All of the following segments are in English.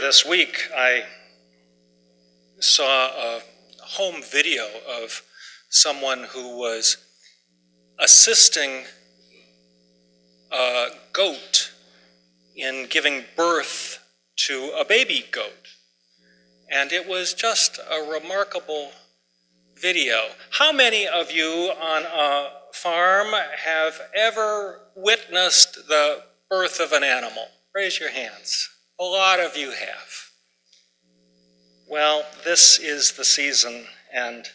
this week, I saw a home video of someone who was assisting a goat in giving birth to a baby goat. And it was just a remarkable video. How many of you on a farm have ever witnessed the birth of an animal? Raise your hands. A lot of you have. Well, this is the season, and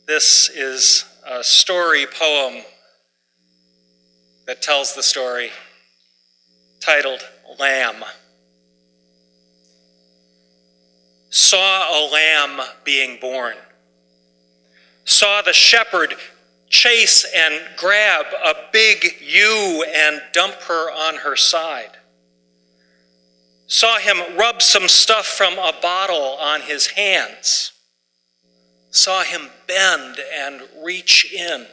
this is a story poem that tells the story, titled Lamb. Saw a lamb being born. Saw the shepherd chase and grab a big ewe and dump her on her side. Saw him rub some stuff from a bottle on his hands. Saw him bend and reach in.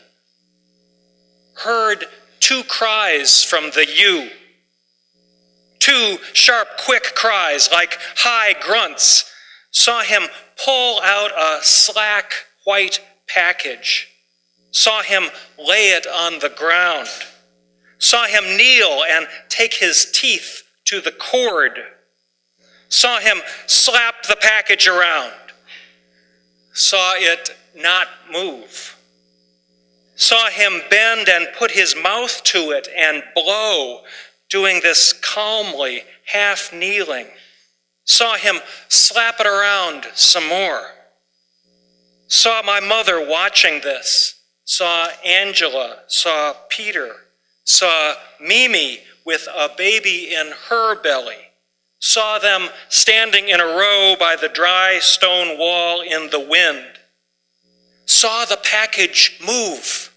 Heard two cries from the ewe. Two sharp, quick cries like high grunts. Saw him pull out a slack white package. Saw him lay it on the ground. Saw him kneel and take his teeth to the cord. Saw him slap the package around. Saw it not move. Saw him bend and put his mouth to it and blow, doing this calmly, half kneeling. Saw him slap it around some more. Saw my mother watching this. Saw Angela, saw Peter, saw Mimi with a baby in her belly. Saw them standing in a row by the dry stone wall in the wind. Saw the package move.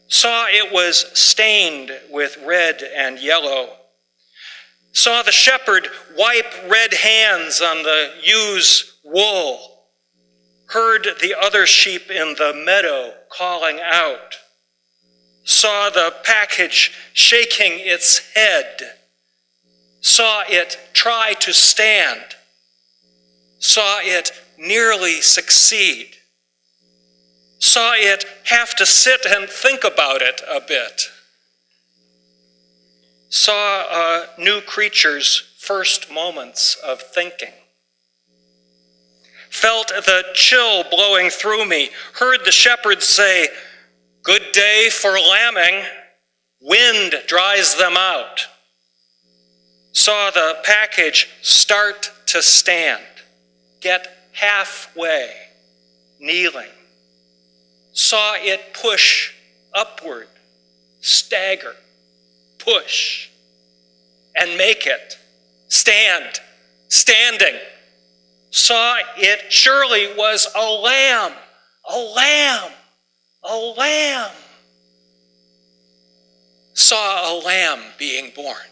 Saw it was stained with red and yellow. Saw the shepherd wipe red hands on the ewe's wool. Heard the other sheep in the meadow calling out. Saw the package shaking its head. Saw it try to stand. Saw it nearly succeed. Saw it have to sit and think about it a bit. Saw a new creature's first moments of thinking. Felt the chill blowing through me. Heard the shepherd say, "Good day for lambing. Wind dries them out." Saw the package start to stand, get halfway, kneeling. Saw it push upward, stagger, push, and make it stand, standing. Saw it surely was a lamb, a lamb, a lamb. Saw a lamb being born.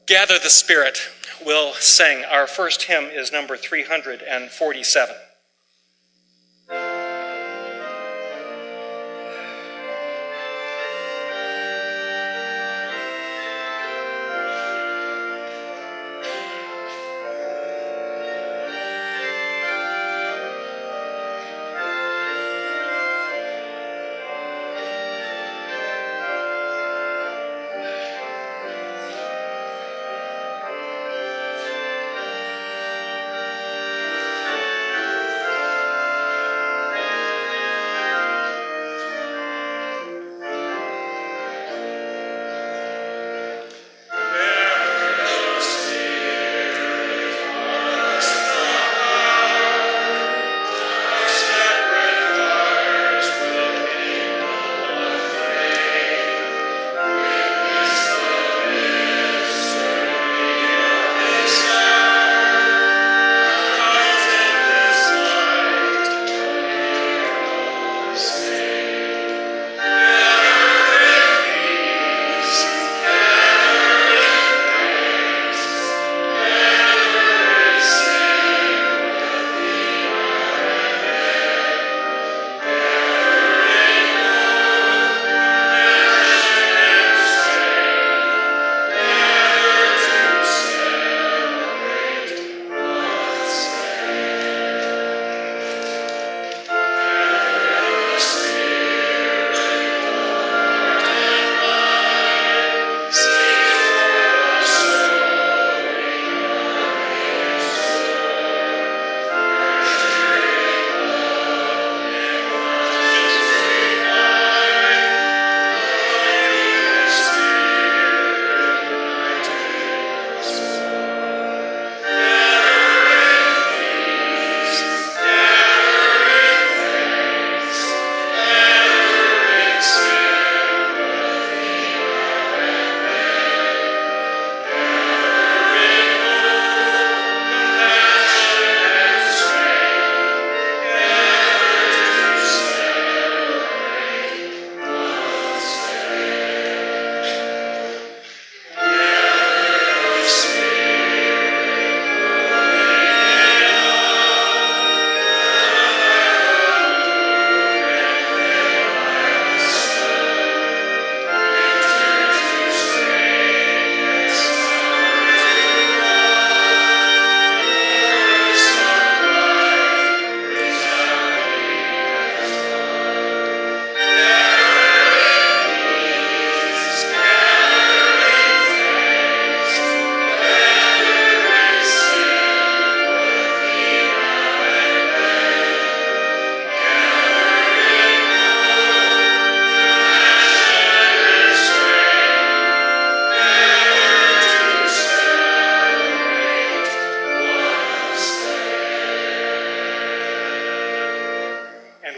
Gather the Spirit. We'll sing. Our first hymn is number 347.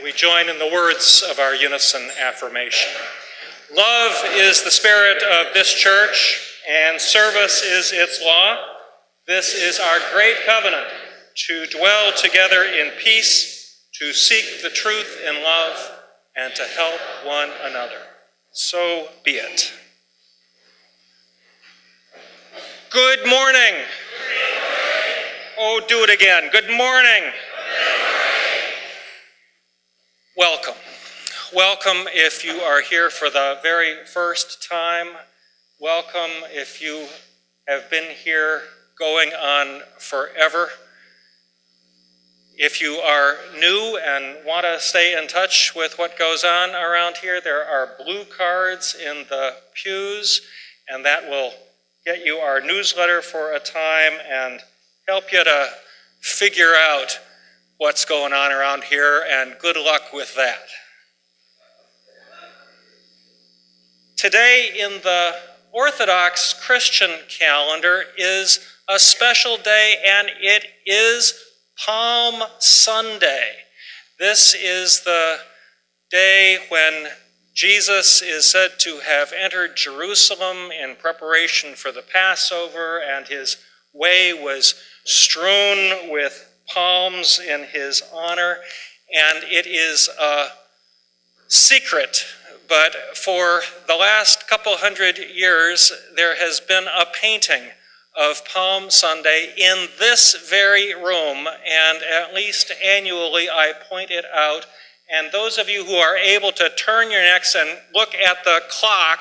we join in the words of our unison affirmation. Love is the spirit of this church, and service is its law. This is our great covenant, to dwell together in peace, to seek the truth in love, and to help one another. So be it. Good morning. Oh, do it again. Good morning. Welcome. Welcome if you are here for the very first time. Welcome if you have been here going on forever. If you are new and want to stay in touch with what goes on around here, there are blue cards in the pews, and that will get you our newsletter for a time and help you to figure out what's going on around here, and good luck with that. Today in the Orthodox Christian calendar is a special day, and it is Palm Sunday. This is the day when Jesus is said to have entered Jerusalem in preparation for the Passover, and his way was strewn with palms in his honor. And it is a secret, but for the last couple hundred years, there has been a painting of Palm Sunday in this very room, and at least annually I point it out. And those of you who are able to turn your necks and look at the clock,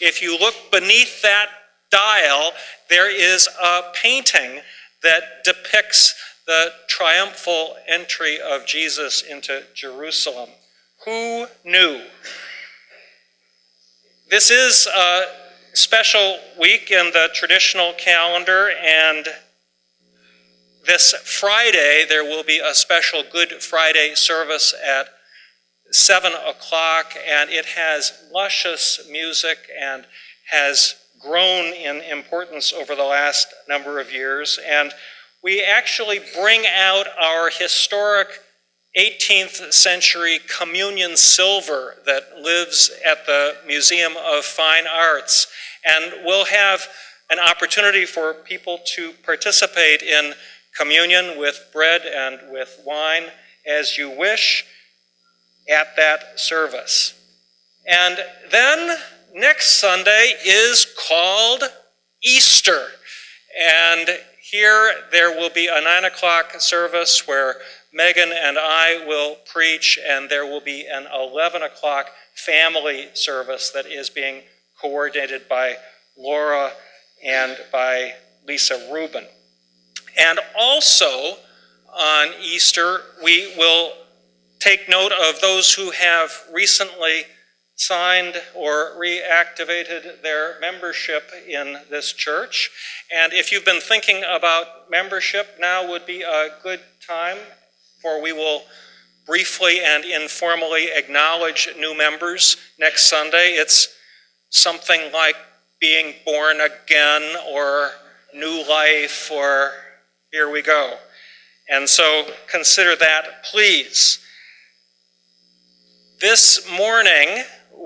if you look beneath that dial, there is a painting that depicts the triumphal entry of Jesus into Jerusalem. Who knew? This is a special week in the traditional calendar, and this Friday there will be a special Good Friday service at 7 o'clock, and it has luscious music and has grown in importance over the last number of years. And we actually bring out our historic 18th century communion silver that lives at the Museum of Fine Arts. And we'll have an opportunity for people to participate in communion with bread and with wine as you wish at that service. And then next Sunday is called Easter. And here there will be a 9 o'clock service where Megan and I will preach, and there will be an 11 o'clock family service that is being coordinated by Laura and by Lisa Rubin. And also on Easter, we will take note of those who have recently signed or reactivated their membership in this church. And if you've been thinking about membership, now would be a good time, for we will briefly and informally acknowledge new members next Sunday. It's something like being born again or new life, or here we go. And so consider that, please. This morning,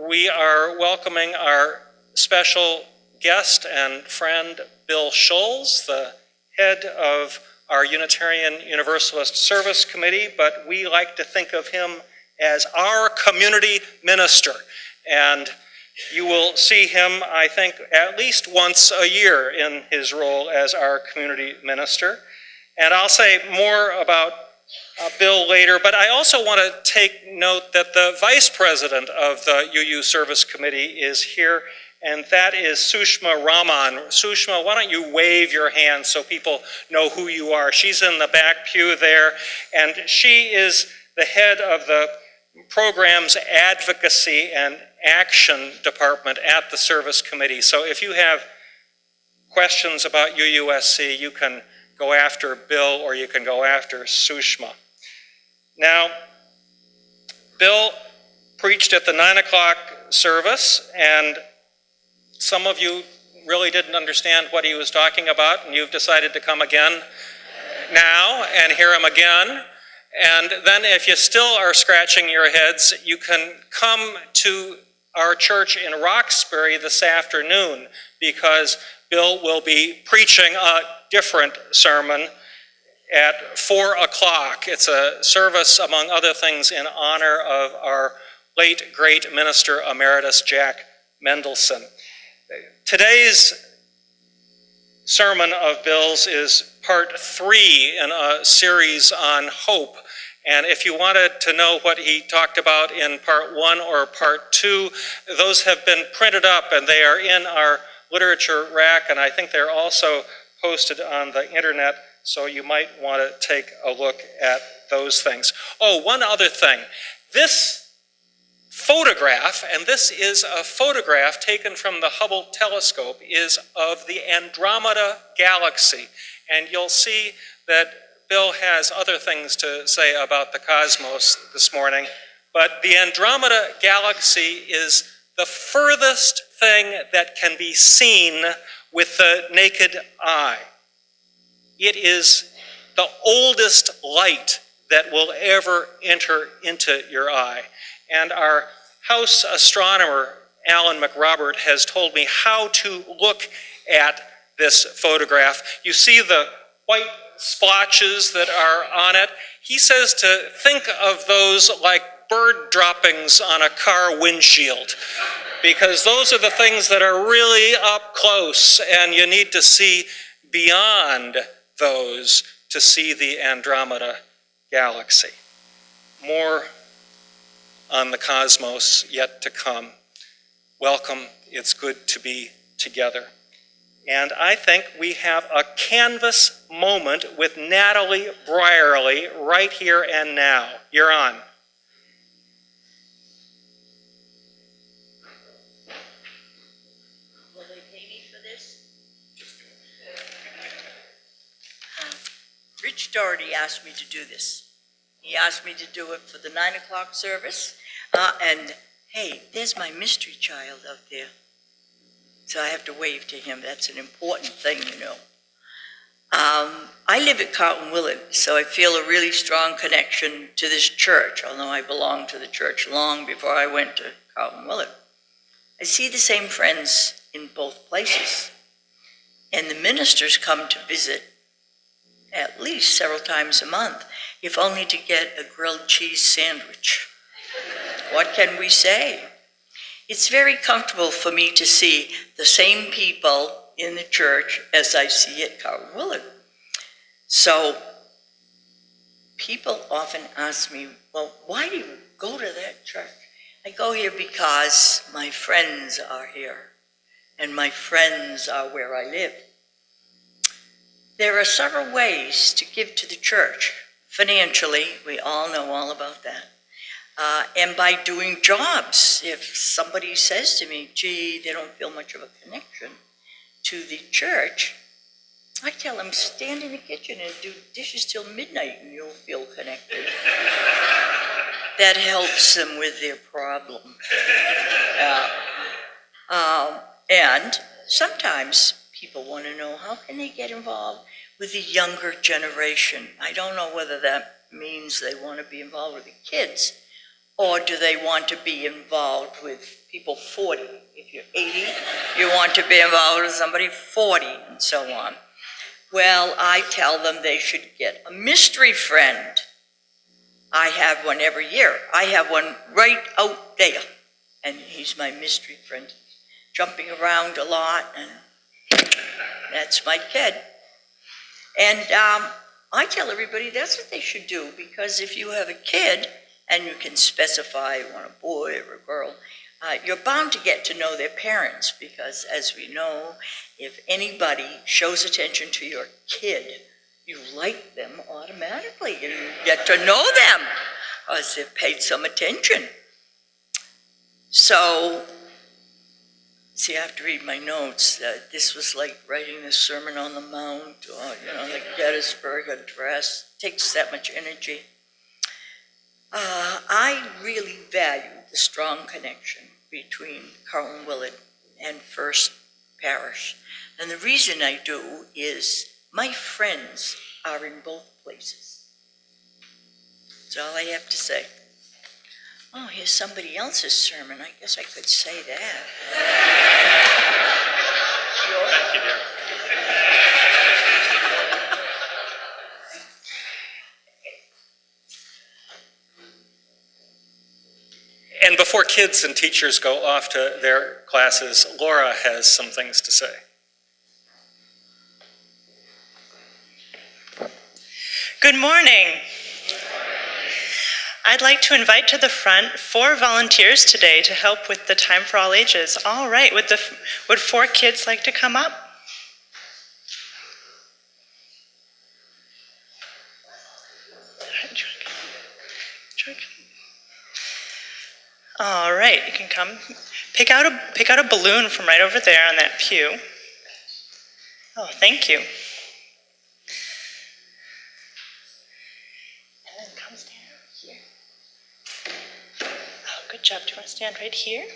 we are welcoming our special guest and friend, Bill Schulz, the head of our Unitarian Universalist Service Committee, but we like to think of him as our community minister. And you will see him, I think, at least once a year in his role as our community minister. And I'll say more about Bill later, but I also want to take note that the vice president of the UU Service Committee is here, and that is Sushma Raman. Sushma, why don't you wave your hand so people know who you are? She's in the back pew there, and she is the head of the program's advocacy and action department at the service committee. So if you have questions about UUSC, you can go after Bill or you can go after Sushma. Now, Bill preached at the 9 o'clock service, and some of you really didn't understand what he was talking about, and you've decided to come again now and hear him again. And then if you still are scratching your heads, you can come to our church in Roxbury this afternoon, because Bill will be preaching a different sermon at 4 o'clock. It's a service, among other things, in honor of our late great minister emeritus, Jack Mendelson. Today's sermon of Bill's is part 3 in a series on hope. And if you wanted to know what he talked about in part 1 or part 2, those have been printed up and they are in our literature rack, and I think they're also posted on the internet, so you might want to take a look at those things. Oh, one other thing. This photograph, and this is a photograph taken from the Hubble telescope, is of the Andromeda galaxy. And you'll see that Bill has other things to say about the cosmos this morning, but the Andromeda galaxy is the furthest thing that can be seen with the naked eye. It is the oldest light that will ever enter into your eye. And our house astronomer, Alan McRobert, has told me how to look at this photograph. You see the white splotches that are on it. He says to think of those like bird droppings on a car windshield, because those are the things that are really up close, and you need to see beyond those to see the Andromeda galaxy. More on the cosmos yet to come. Welcome, it's good to be together. And I think we have a canvas moment with Natalie Brierly right here and now. You're on. Will they pay me for this? Rich Doherty asked me to do this. He asked me to do it for the 9 o'clock service. And hey, there's my mystery child out there. So I have to wave to him. That's an important thing, you know. I live at Carlton Willard, so I feel a really strong connection to this church, although I belonged to the church long before I went to Carlton Willard. I see the same friends in both places, and the ministers come to visit at least several times a month, if only to get a grilled cheese sandwich. What can we say? It's very comfortable for me to see the same people in the church as I see at Carlton Willard. So people often ask me, well, why do you go to that church? I go here because my friends are here, and my friends are where I live. There are several ways to give to the church. Financially, we all know all about that. And by doing jobs. If somebody says to me, gee, they don't feel much of a connection to the church, I tell them, stand in the kitchen and do dishes till midnight and you'll feel connected. That helps them with their problem. And sometimes people want to know, how can they get involved with the younger generation? I don't know whether that means they want to be involved with the kids, or do they want to be involved with people 40? If you're 80, you want to be involved with somebody 40, and so on. Well, I tell them they should get a mystery friend. I have one every year. I have one right out there, and he's my mystery friend. Jumping around a lot, and that's my kid. And I tell everybody that's what they should do, because if you have a kid, and you can specify you want a boy or a girl, you're bound to get to know their parents, because as we know, if anybody shows attention to your kid, you like them automatically, and you get to know them because they've paid some attention. So, see, I have to read my notes. This was like writing the Sermon on the Mount, or, the Gettysburg Address. It takes that much energy. I really value the strong connection between Carlton Willard and First Parish. And the reason I do is my friends are in both places. That's all I have to say. Oh, here's somebody else's sermon. I guess I could say that. Thank you, dear. And before kids and teachers go off to their classes, Laura has some things to say. Good morning. I'd like to invite to the front 4 volunteers today to help with the Time for All Ages. All right, would 4 kids like to come up? All right, you can come. Pick out a balloon from right over there on that pew. Oh, thank you. And then come stand here. Oh, good job. Do you want to stand right here?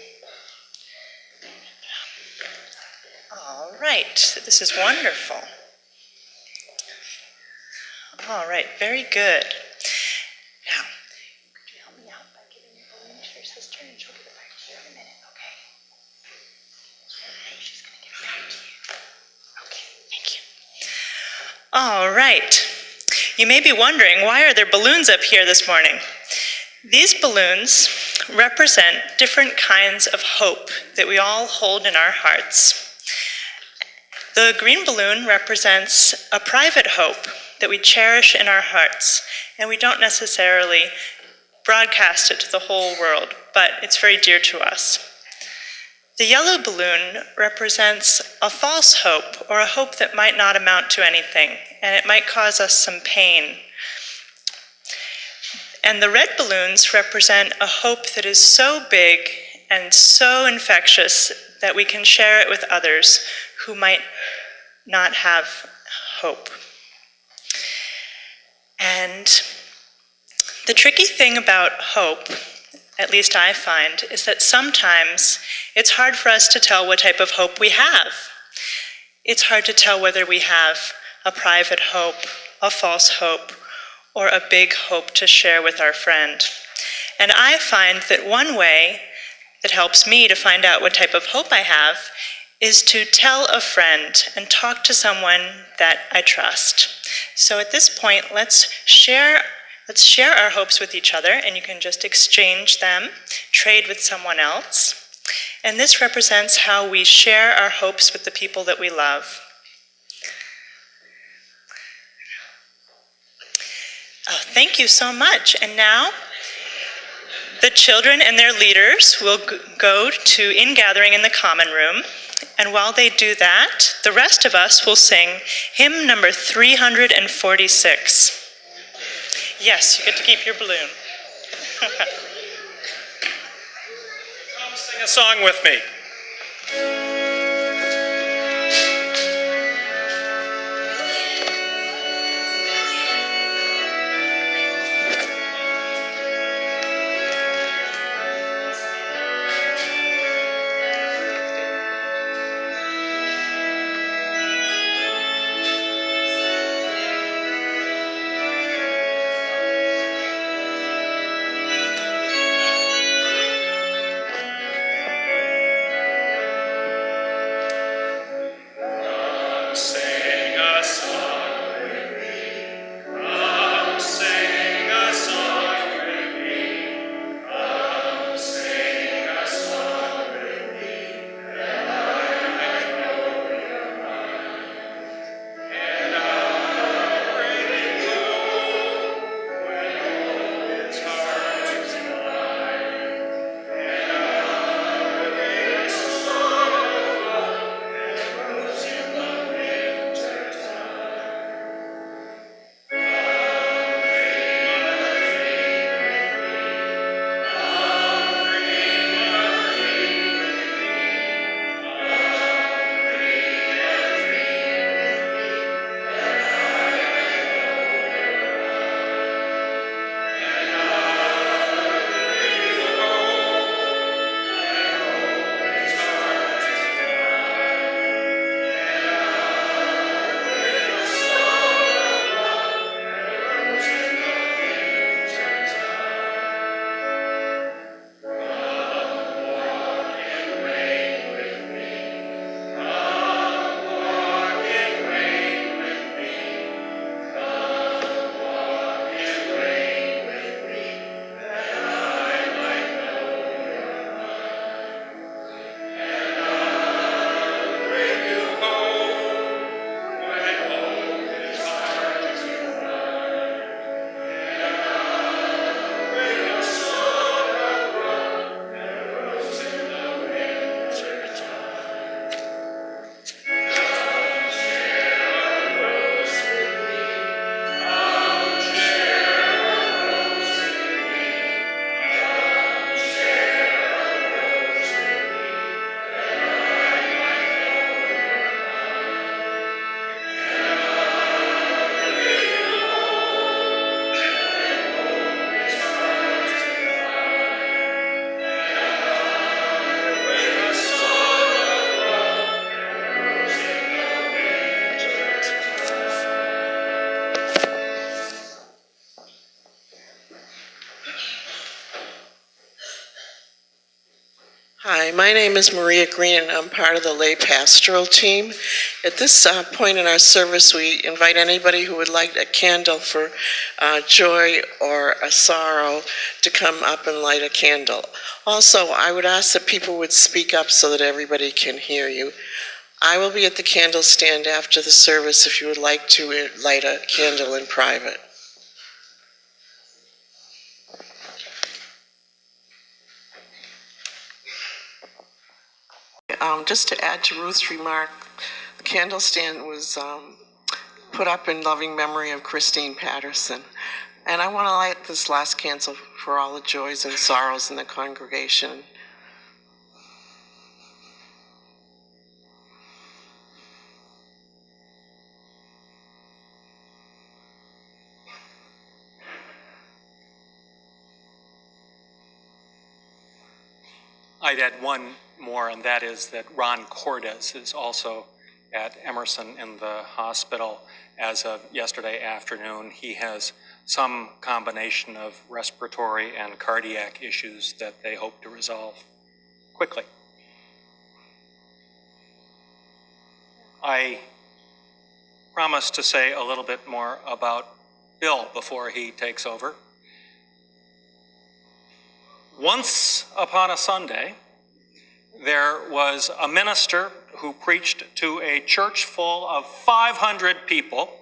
All right, this is wonderful. All right, very good. Now, could you help me out by giving your balloon to your sister and she'll give it back to you in a minute, okay? She's going to give it back to you. Okay, thank you. All right. You may be wondering, why are there balloons up here this morning? These balloons represent different kinds of hope that we all hold in our hearts. The green balloon represents a private hope that we cherish in our hearts, and we don't necessarily broadcast it to the whole world, but it's very dear to us. The yellow balloon represents a false hope, or a hope that might not amount to anything, and it might cause us some pain. And the red balloons represent a hope that is so big and so infectious that we can share it with others who might not have hope. And the tricky thing about hope, at least I find, is that sometimes it's hard for us to tell what type of hope we have. It's hard to tell whether we have a private hope, a false hope, or a big hope to share with our friend. And I find that one way that helps me to find out what type of hope I have is to tell a friend and talk to someone that I trust. So at this point, let's share our hopes with each other, and you can just exchange them, trade with someone else. And this represents how we share our hopes with the people that we love. Oh, thank you so much. And now, the children and their leaders will go to in-gathering in the common room. And while they do that, the rest of us will sing hymn number 346. Yes, you get to keep your balloon. Come sing a song with me. Hi, my name is Maria Green, and I'm part of the lay pastoral team. At this point in our service, we invite anybody who would like a candle for joy or a sorrow to come up and light a candle. Also, I would ask that people would speak up so that everybody can hear you. I will be at the candle stand after the service if you would like to light a candle in private. Just to add to Ruth's remark, the candle stand was put up in loving memory of Christine Patterson. And I want to light this last candle for all the joys and sorrows in the congregation. I'd add one more, and that is that Ron Cordes is also at Emerson in the hospital as of yesterday afternoon. He has some combination of respiratory and cardiac issues that they hope to resolve quickly. I promised to say a little bit more about Bill before he takes over. Once upon a Sunday, there was a minister who preached to a church full of 500 people,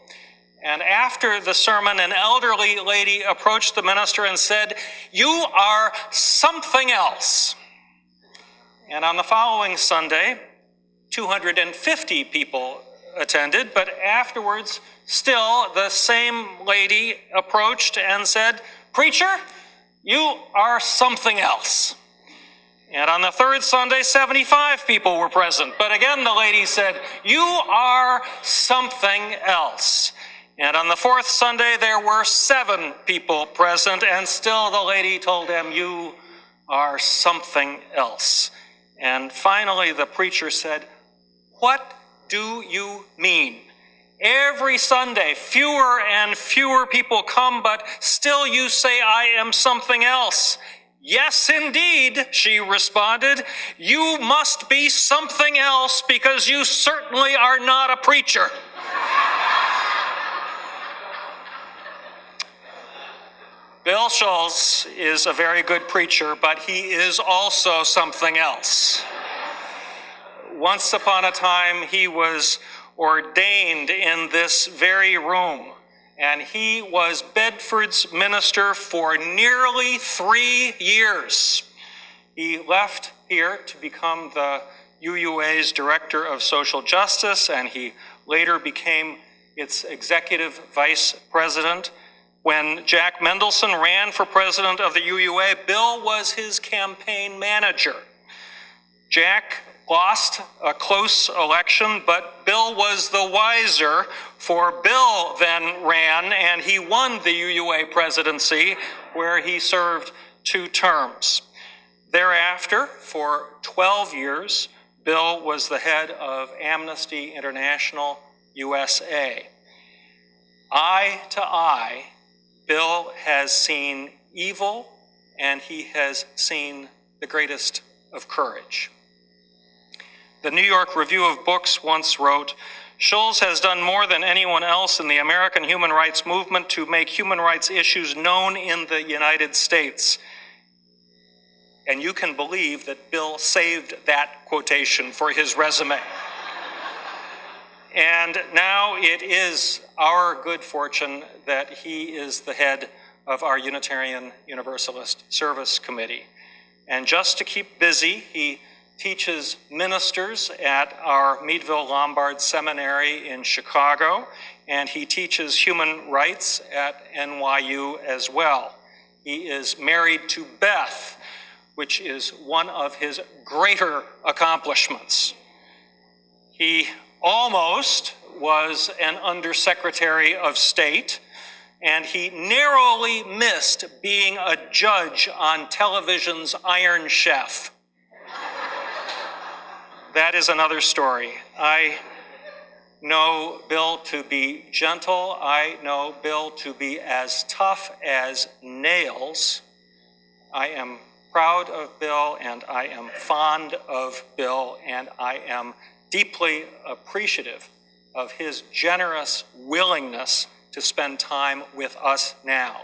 and after the sermon, an elderly lady approached the minister and said, "You are something else." And on the following Sunday, 250 people attended, but afterwards, still the same lady approached and said, "Preacher, you are something else." And on the third Sunday, 75 people were present. But again, the lady said, "You are something else." And on the fourth Sunday, there were 7 people present, and still the lady told him, "You are something else." And finally, the preacher said, "What do you mean? Every Sunday, fewer and fewer people come, but still you say I am something else." "Yes, indeed," she responded. "You must be something else because you certainly are not a preacher." Bill Schulz is a very good preacher, but he is also something else. Once upon a time, he was ordained in this very room, and he was Bedford's minister for nearly 3 years. He left here to become the UUA's Director of Social Justice, and he later became its Executive Vice President. When Jack Mendelson ran for president of the UUA, Bill was his campaign manager. Jack lost a close election, but Bill was the wiser, for Bill then ran and he won the UUA presidency, where he served 2 terms. Thereafter, for 12 years, Bill was the head of Amnesty International USA. Eye to eye, Bill has seen evil, and he has seen the greatest of courage. The New York Review of Books once wrote, "Schulz has done more than anyone else in the American human rights movement to make human rights issues known in the United States." And you can believe that Bill saved that quotation for his resume. And now it is our good fortune that he is the head of our Unitarian Universalist Service Committee. And just to keep busy, he teaches ministers at our Meadville Lombard Seminary in Chicago, and he teaches human rights at NYU as well. He is married to Beth, which is one of his greater accomplishments. He almost was an Undersecretary of State, and he narrowly missed being a judge on television's Iron Chef. That is another story. I know Bill to be gentle. I know Bill to be as tough as nails. I am proud of Bill, and I am fond of Bill, and I am deeply appreciative of his generous willingness to spend time with us now.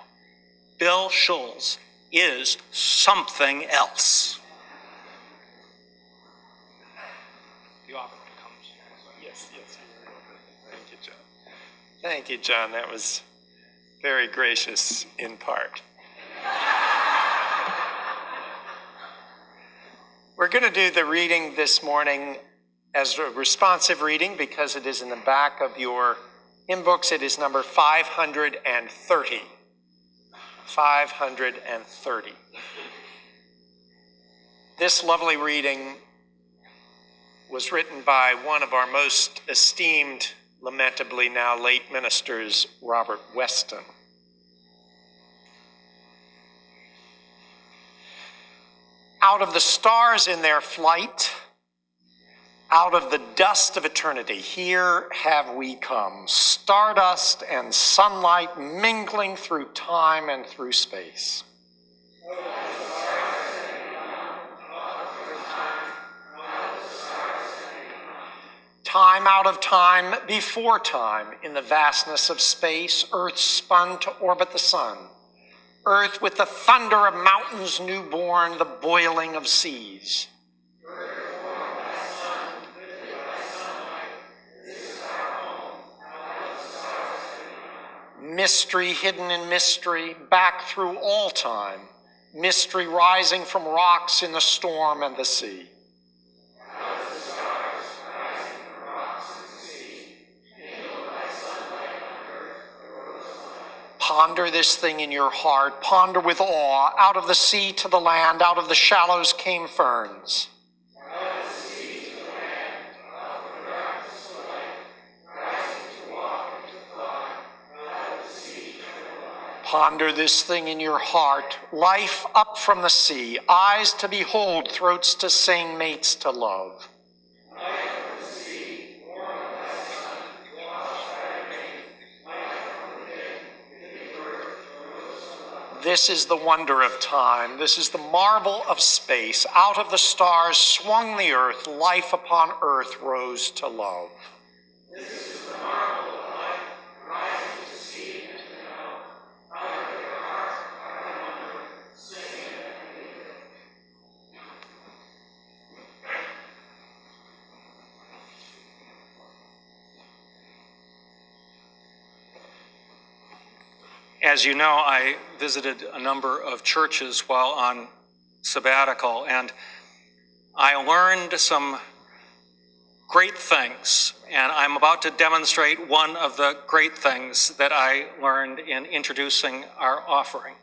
Bill Schulz is something else. The offer comes. Yes. Thank you, John. Thank you, John. That was very gracious in part. We're going to do the reading this morning as a responsive reading because it is in the back of your hymn books. It is number 530. 530. This lovely reading was written by one of our most esteemed, lamentably now late ministers, Robert Weston. Out of the stars in their flight, out of the dust of eternity, here have we come, stardust and sunlight mingling through time and through space. Time out of time, before time, in the vastness of space, Earth spun to orbit the sun. Earth with the thunder of mountains newborn, the boiling of seas. Mystery hidden in mystery, back through all time. Mystery rising from rocks in the storm and the sea. Ponder this thing in your heart, ponder with awe. Out of the sea to the land, out of the shallows came ferns. Ponder this thing in your heart, life up from the sea, eyes to behold, throats to sing, mates to love. This is the wonder of time. This is the marvel of space. Out of the stars swung the earth. Life upon earth rose to love. This is the marvel of life, rising to see and to know. Out of your heart, our wonder, sing and believe. As you know, I visited a number of churches while on sabbatical, and I learned some great things, and I'm about to demonstrate one of the great things that I learned in introducing our offering.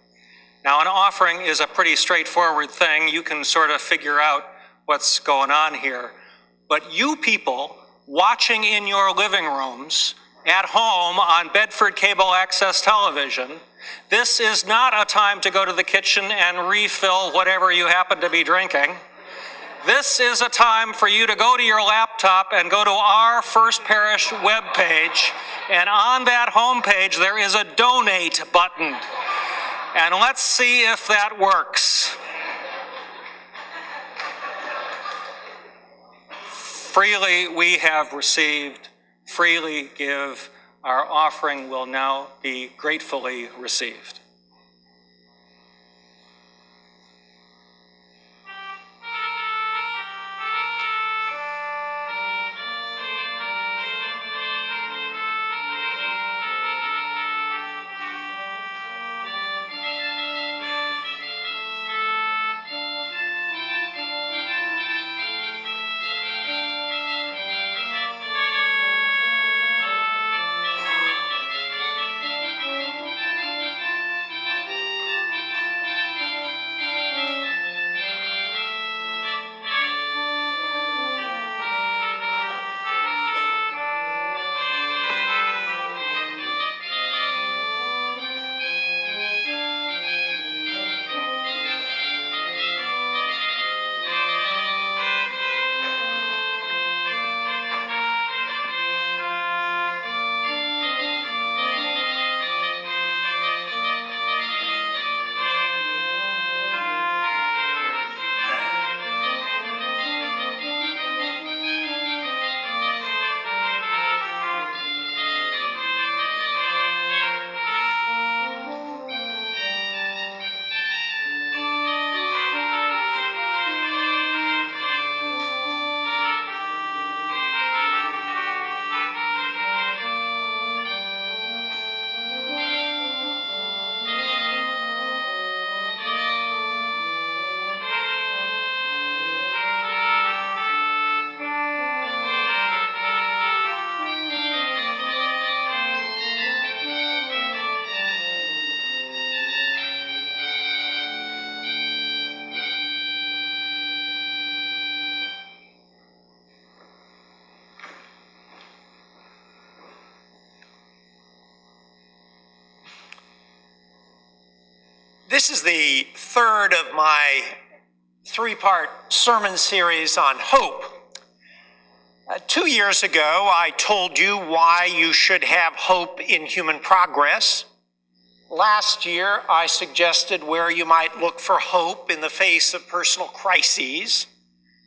Now, an offering is a pretty straightforward thing. You can sort of figure out what's going on here. But you people watching in your living rooms, at home on Bedford cable access television, this is not a time to go to the kitchen and refill whatever you happen to be drinking. This is a time for you to go to your laptop and go to our First Parish webpage, and on that homepage there is a donate button. And let's see if that works. Freely we have received, freely give. Our offering will now be gratefully received. This is the third of my three-part sermon series on hope. 2 years ago, I told you why you should have hope in human progress. Last year, I suggested where you might look for hope in the face of personal crises.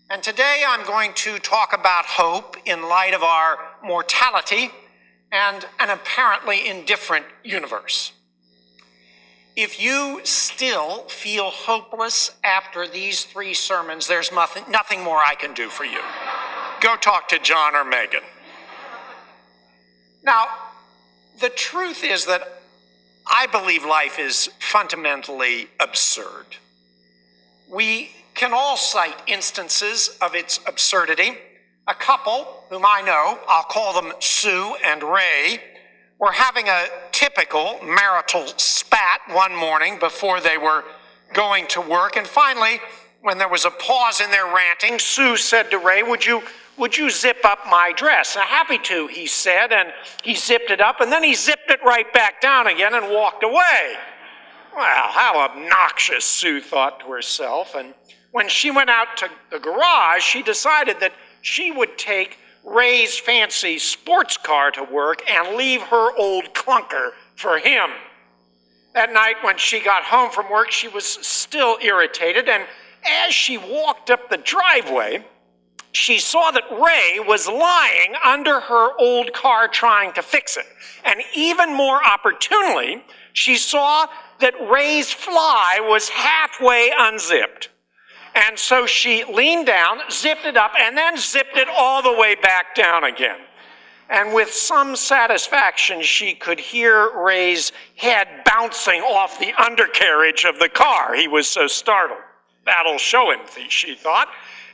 And today, I'm going to talk about hope in light of our mortality and an apparently indifferent universe. If you still feel hopeless after these 3 sermons, there's nothing more I can do for you. Go talk to John or Megan. Now, the truth is that I believe life is fundamentally absurd. We can all cite instances of its absurdity. A couple, whom I know, I'll call them Sue and Ray, were having a typical marital spat one morning before they were going to work. And finally, when there was a pause in their ranting, Sue said to Ray, would you zip up my dress? Happy to, he said, and he zipped it up, and then he zipped it right back down again and walked away. Well, how obnoxious, Sue thought to herself. And when she went out to the garage, she decided that she would take Ray's fancy sports car to work and leave her old clunker for him. That night when she got home from work, she was still irritated, and as she walked up the driveway, she saw that Ray was lying under her old car trying to fix it. And even more opportunely, she saw that Ray's fly was halfway unzipped. And so she leaned down, zipped it up, and then zipped it all the way back down again. And with some satisfaction, she could hear Ray's head bouncing off the undercarriage of the car. He was so startled. That'll show him, she thought.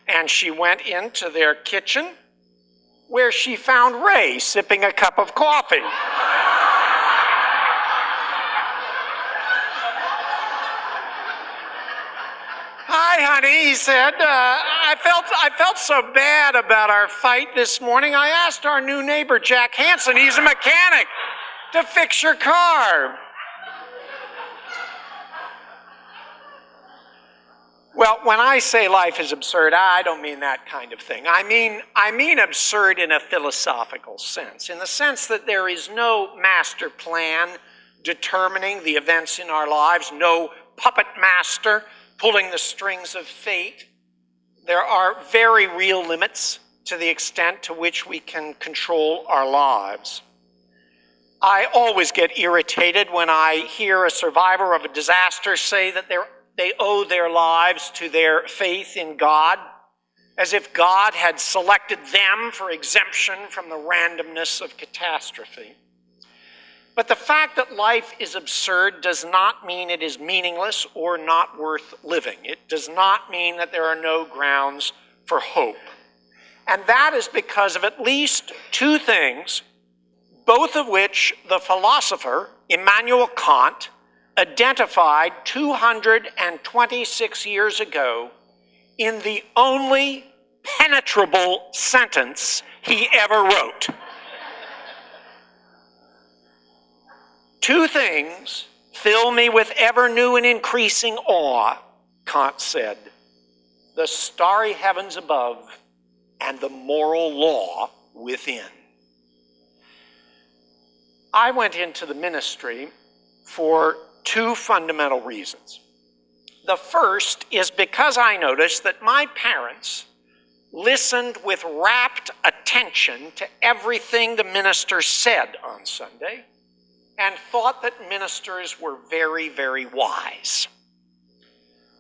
And she went into their kitchen, where she found Ray sipping a cup of coffee. Hi, honey, he said. I felt so bad about our fight this morning. I asked our new neighbor, Jack Hansen, he's a mechanic, to fix your car. Well, when I say life is absurd, I don't mean that kind of thing. I mean absurd in a philosophical sense, in the sense that there is no master plan determining the events in our lives, no puppet master pulling the strings of fate. There are very real limits to the extent to which we can control our lives. I always get irritated when I hear a survivor of a disaster say that they owe their lives to their faith in God, as if God had selected them for exemption from the randomness of catastrophe. But the fact that life is absurd does not mean it is meaningless or not worth living. It does not mean that there are no grounds for hope. And that is because of at least 2 things, both of which the philosopher Immanuel Kant identified 226 years ago in the only penetrable sentence he ever wrote. 2 things fill me with ever new and increasing awe, Kant said: the starry heavens above and the moral law within. I went into the ministry for 2 fundamental reasons. The first is because I noticed that my parents listened with rapt attention to everything the minister said on Sunday and thought that ministers were very, very wise.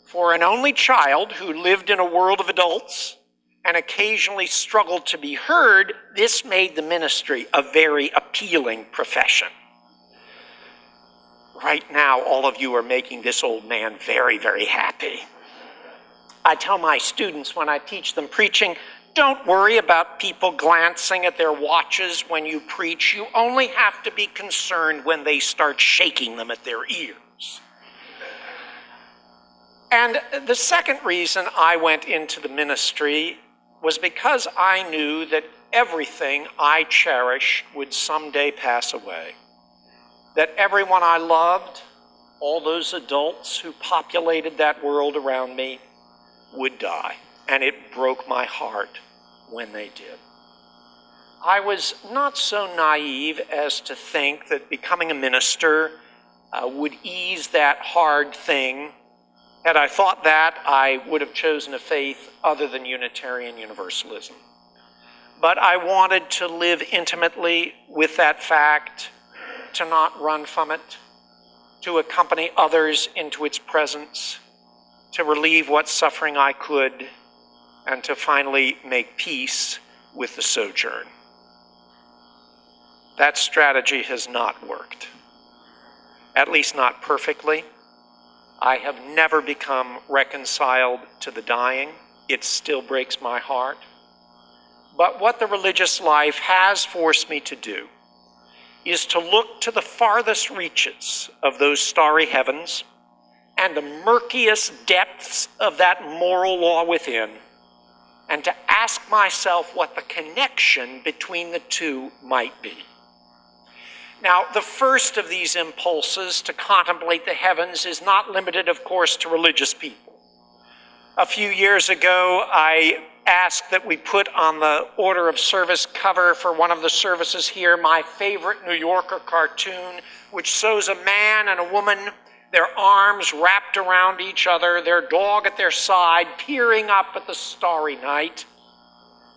For an only child who lived in a world of adults and occasionally struggled to be heard, this made the ministry a very appealing profession. Right now, all of you are making this old man very, very happy. I tell my students when I teach them preaching, don't worry about people glancing at their watches when you preach. You only have to be concerned when they start shaking them at their ears. And the second reason I went into the ministry was because I knew that everything I cherish would someday pass away. That everyone I loved, all those adults who populated that world around me would die, and it broke my heart when they did. I was not so naive as to think that becoming a minister would ease that hard thing. Had I thought that, I would have chosen a faith other than Unitarian Universalism. But I wanted to live intimately with that fact, to not run from it, to accompany others into its presence, to relieve what suffering I could, and to finally make peace with the sojourn. That strategy has not worked, at least not perfectly. I have never become reconciled to the dying. It still breaks my heart. But what the religious life has forced me to do is to look to the farthest reaches of those starry heavens and the murkiest depths of that moral law within, and to ask myself what the connection between the two might be. Now, the first of these impulses to contemplate the heavens is not limited, of course, to religious people. A few years ago, I asked that we put on the order of service cover for one of the services here my favorite New Yorker cartoon, which shows a man and a woman, their arms wrapped around each other, their dog at their side, peering up at the starry night.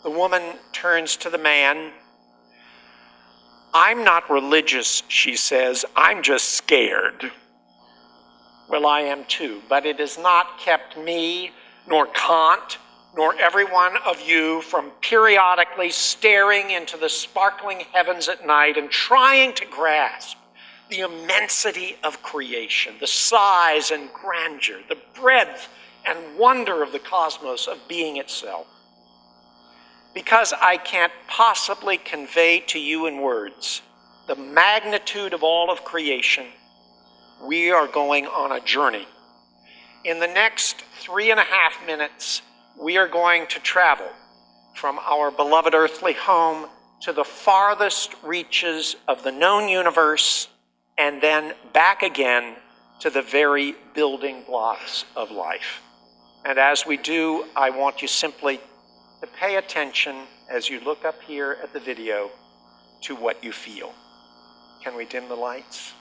The woman turns to the man. "I'm not religious," she says, "I'm just scared." Well, I am too, but it has not kept me, nor Kant, nor every one of you from periodically staring into the sparkling heavens at night and trying to grasp the immensity of creation, the size and grandeur, the breadth and wonder of the cosmos, of being itself. Because I can't possibly convey to you in words the magnitude of all of creation, we are going on a journey. In the next 3.5 minutes, we are going to travel from our beloved earthly home to the farthest reaches of the known universe, and then back again to the very building blocks of life. And as we do, I want you simply to pay attention as you look up here at the video to what you feel. Can we dim the lights?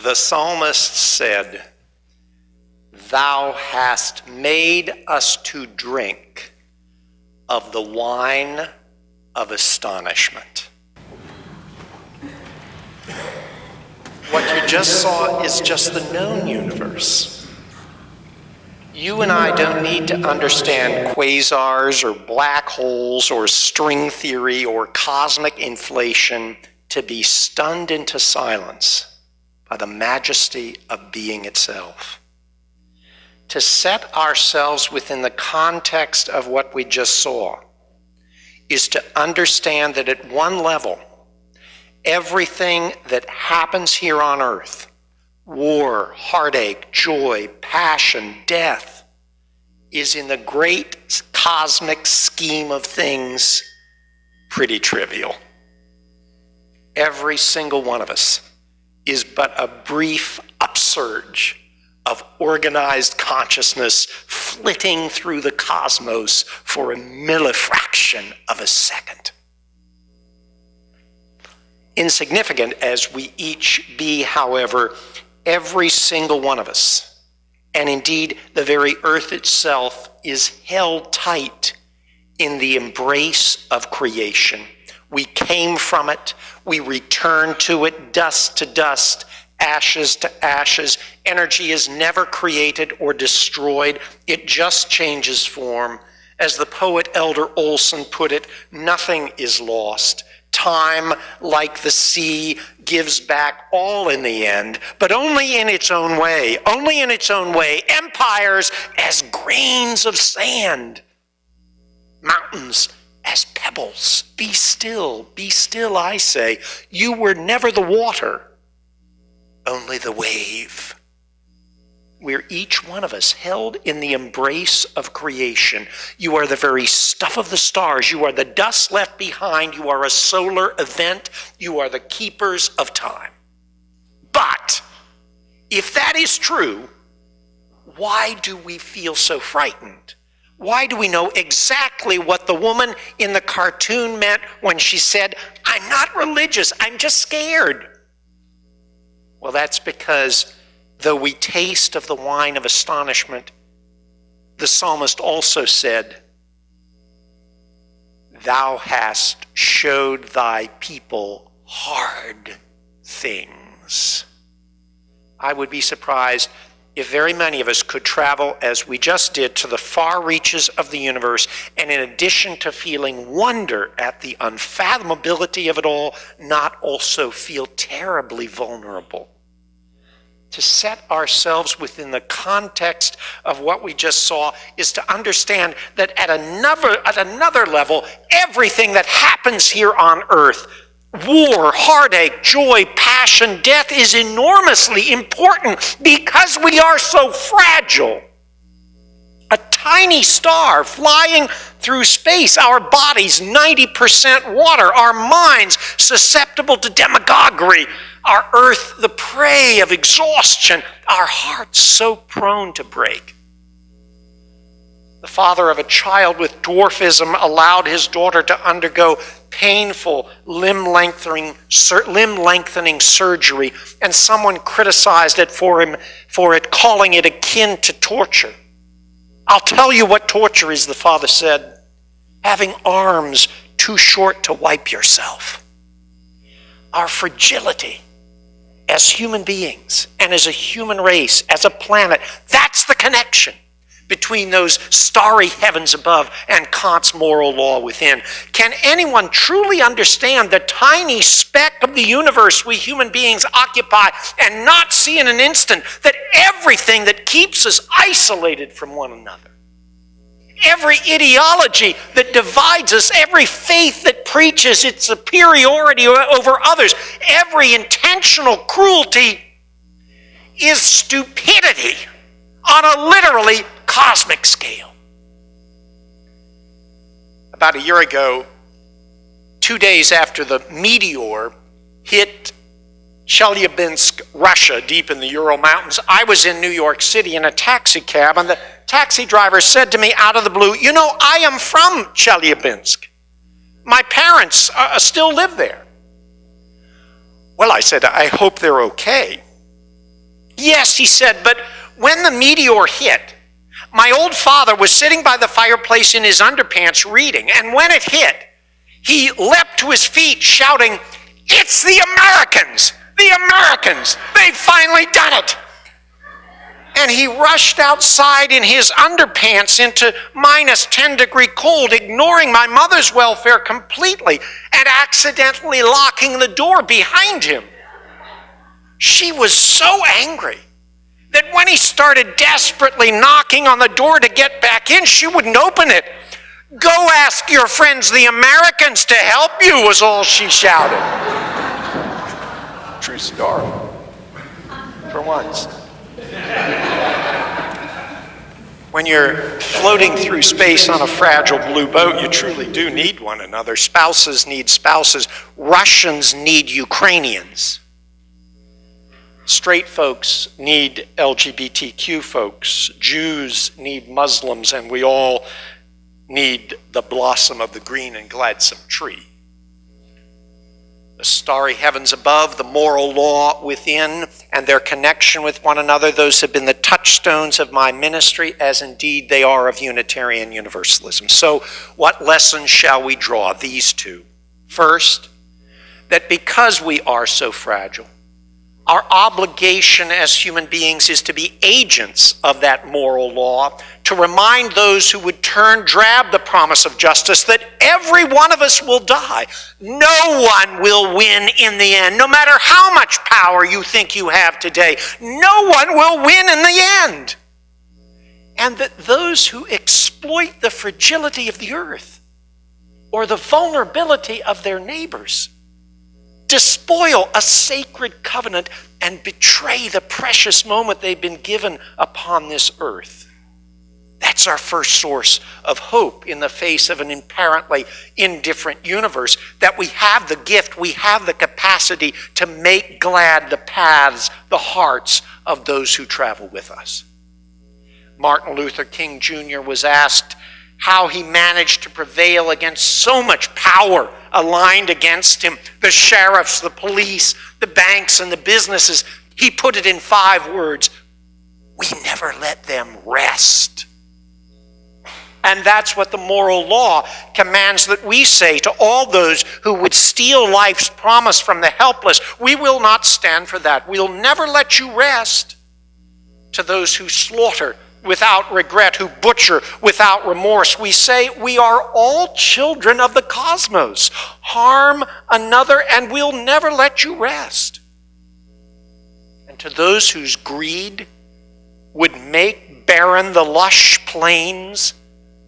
The psalmist said, "Thou hast made us to drink of the wine of astonishment." What you just saw is just the known universe. You and I don't need to understand quasars or black holes or string theory or cosmic inflation to be stunned into silence by the majesty of being itself. To set ourselves within the context of what we just saw is to understand that at one level, everything that happens here on earth, war, heartache, joy, passion, death, is in the great cosmic scheme of things pretty trivial. Every single one of us is but a brief upsurge of organized consciousness flitting through the cosmos for a millifraction of a second. Insignificant as we each be, however, every single one of us, and indeed the very earth itself, is held tight in the embrace of creation. We came from it, we return to it, dust to dust, ashes to ashes. Energy is never created or destroyed, it just changes form. As the poet Elder Olson put it, nothing is lost. Time, like the sea, gives back all in the end, but only in its own way, only in its own way. Empires as grains of sand, mountains as pebbles. Be still, I say. You were never the water, only the wave. We're each one of us held in the embrace of creation. You are the very stuff of the stars. You are the dust left behind. You are a solar event. You are the keepers of time. But if that is true, why do we feel so frightened? Why do we know exactly what the woman in the cartoon meant when she said, "I'm not religious, I'm just scared"? Well, that's because though we taste of the wine of astonishment, the psalmist also said, "Thou hast showed thy people hard things." I would be surprised if very many of us could travel, as we just did, to the far reaches of the universe, and in addition to feeling wonder at the unfathomability of it all, not also feel terribly vulnerable. To set ourselves within the context of what we just saw is to understand that at another level, everything that happens here on earth, war, heartache, joy, passion, death, is enormously important because we are so fragile. A tiny star flying through space, our bodies 90% water, our minds susceptible to demagoguery, our earth the prey of exhaustion, our hearts so prone to break. The father of a child with dwarfism allowed his daughter to undergo painful limb-lengthening surgery, and someone criticized it for it, calling it akin to torture. "I'll tell you what torture is," the father said. "Having arms too short to wipe yourself." Our fragility as human beings and as a human race, as a planet, that's the connection between those starry heavens above and Kant's moral law within. Can anyone truly understand the tiny speck of the universe we human beings occupy and not see in an instant that everything that keeps us isolated from one another, every ideology that divides us, every faith that preaches its superiority over others, every intentional cruelty is stupidity on a literally cosmic scale? About a year ago, 2 days after the meteor hit Chelyabinsk, Russia, deep in the Ural Mountains, I was in New York City in a taxi cab, and the taxi driver said to me out of the blue, "You know, I am from Chelyabinsk. My parents still live there." Well, I said, "I hope they're okay." Yes, he said, but when the meteor hit, my old father was sitting by the fireplace in his underpants reading, and when it hit, he leapt to his feet shouting, "It's the Americans! The Americans! They've finally done it!" And he rushed outside in his underpants into minus 10-degree cold, ignoring my mother's welfare completely and accidentally locking the door behind him. She was so angry that when he started desperately knocking on the door to get back in, she wouldn't open it. "Go ask your friends, the Americans, to help you," was all she shouted. True story. For once. When you're floating through space on a fragile blue boat, you truly do need one another. Spouses need spouses. Russians need Ukrainians. Straight folks need LGBTQ folks. Jews need Muslims, and we all need the blossom of the green and gladsome tree. The starry heavens above, the moral law within, and their connection with one another, those have been the touchstones of my ministry, as indeed they are of Unitarian Universalism. So what lessons shall we draw? These two. First, that because we are so fragile, our obligation as human beings is to be agents of that moral law, to remind those who would turn drab the promise of justice that every one of us will die. No one will win in the end, no matter how much power you think you have today. No one will win in the end. And that those who exploit the fragility of the earth or the vulnerability of their neighbors despoil a sacred covenant and betray the precious moment they've been given upon this earth. That's our first source of hope in the face of an apparently indifferent universe, that we have the gift, we have the capacity to make glad the paths, the hearts of those who travel with us. Martin Luther King Jr. was asked how he managed to prevail against so much power aligned against him, the sheriffs, the police, the banks, and the businesses. He put it in 5 words: we never let them rest. And that's what the moral law commands that we say to all those who would steal life's promise from the helpless. We will not stand for that. We'll never let you rest. To those who slaughter without regret, who butcher without remorse, we say we are all children of the cosmos. Harm another and we'll never let you rest. And to those whose greed would make barren the lush plains,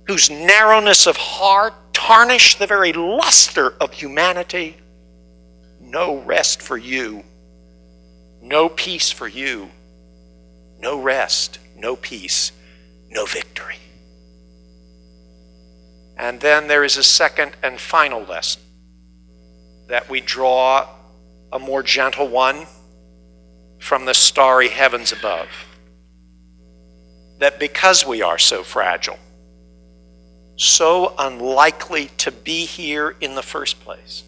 whose narrowness of heart tarnish the very luster of humanity, no rest for you, no peace for you, no rest, no peace, no victory. And then there is a second and final lesson, that we draw a more gentle one from the starry heavens above. That because we are so fragile, so unlikely to be here in the first place,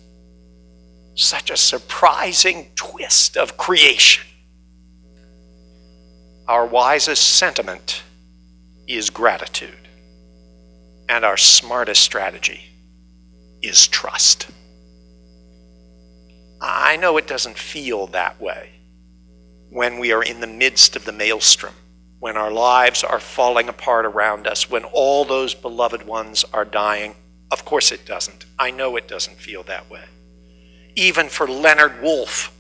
such a surprising twist of creation, our wisest sentiment is gratitude, and our smartest strategy is trust. I know it doesn't feel that way when we are in the midst of the maelstrom, when our lives are falling apart around us, when all those beloved ones are dying. Of course it doesn't. I know it doesn't feel that way. Even for Leonard Woolf,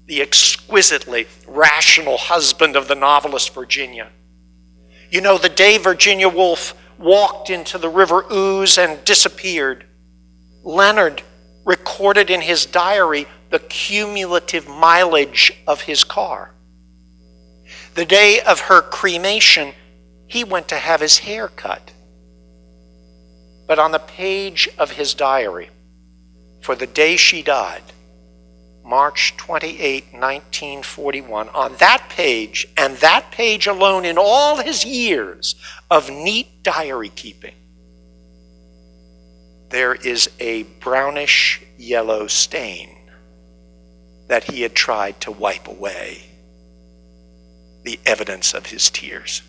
the exquisitely rational husband of the novelist Virginia. You know, the day Virginia Woolf walked into the River Ouse and disappeared, Leonard recorded in his diary the cumulative mileage of his car. The day of her cremation, he went to have his hair cut. But on the page of his diary, for the day she died, March 28, 1941, on that page, and that page alone in all his years of neat diary keeping, there is a brownish yellow stain that he had tried to wipe away. the evidence of his tears.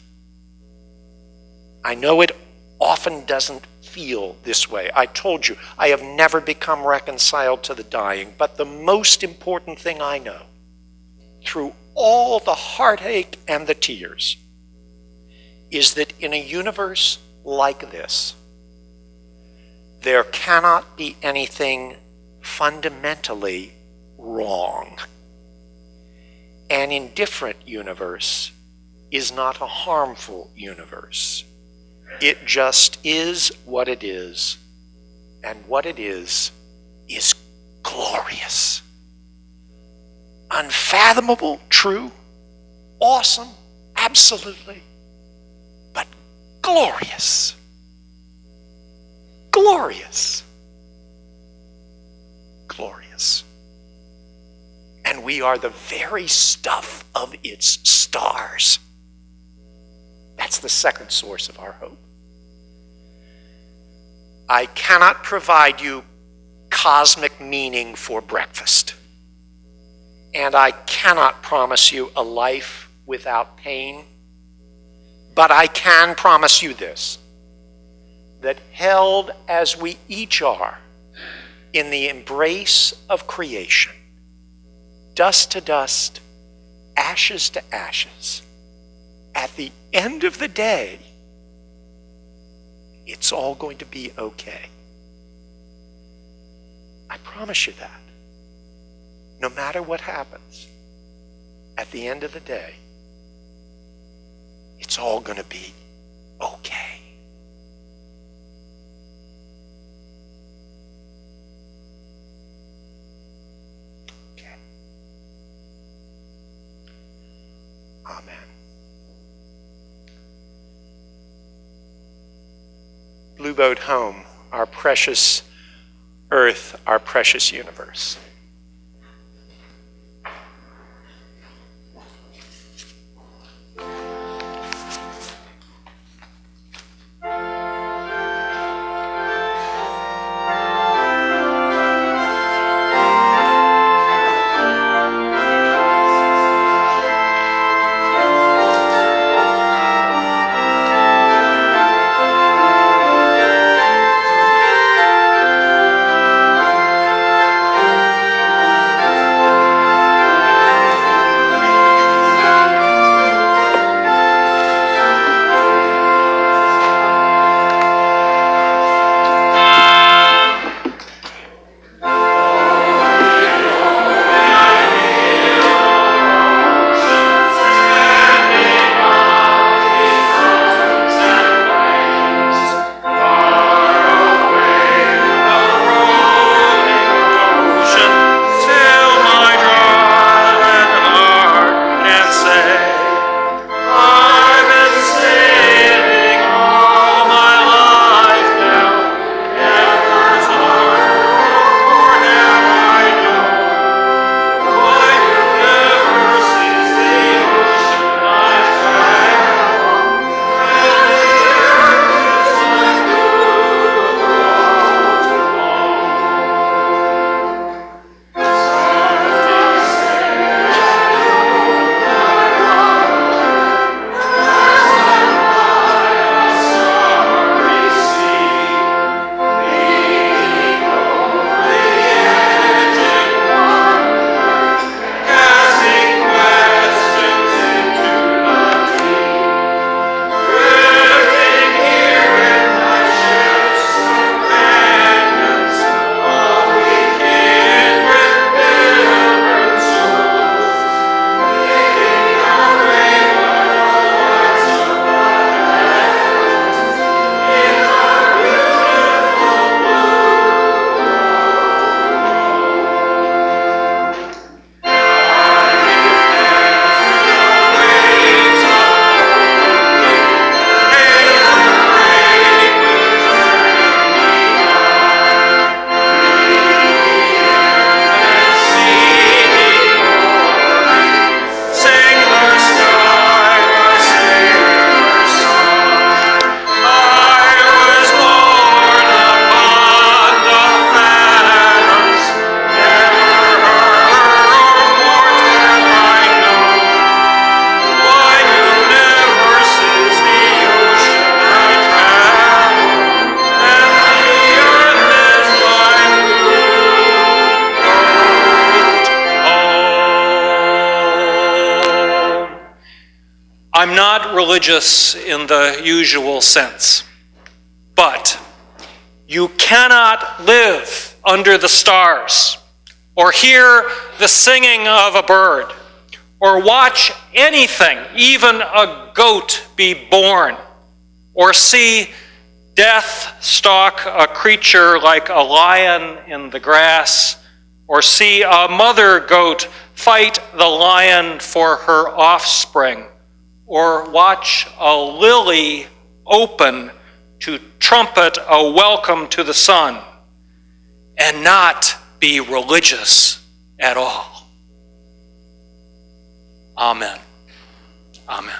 I know it often doesn't feel this way. I told you, I have never become reconciled to the dying, but the most important thing I know, through all the heartache and the tears, is that in a universe like this, there cannot be anything fundamentally wrong. An indifferent universe is not a harmful universe. It just is what it is, and what it is glorious. Unfathomable, true, awesome, absolutely, but glorious. Glorious. Glorious. And we are the very stuff of its stars. That's the second source of our hope. I cannot provide you cosmic meaning for breakfast. And I cannot promise you a life without pain. But I can promise you this, that held as we each are in the embrace of creation, dust to dust, ashes to ashes, at the end of the day, it's all going to be okay. I promise you that. No matter what happens, at the end of the day, it's all going to be okay. Okay. Amen. Blue boat home, our precious earth, our precious universe. not religious in the usual sense, but you cannot live under the stars, or hear the singing of a bird, or watch anything, even a goat, be born, or see death stalk a creature like a lion in the grass, or see a mother goat fight the lion for her offspring, or watch a lily open to trumpet a welcome to the sun, and not be religious at all. Amen. Amen.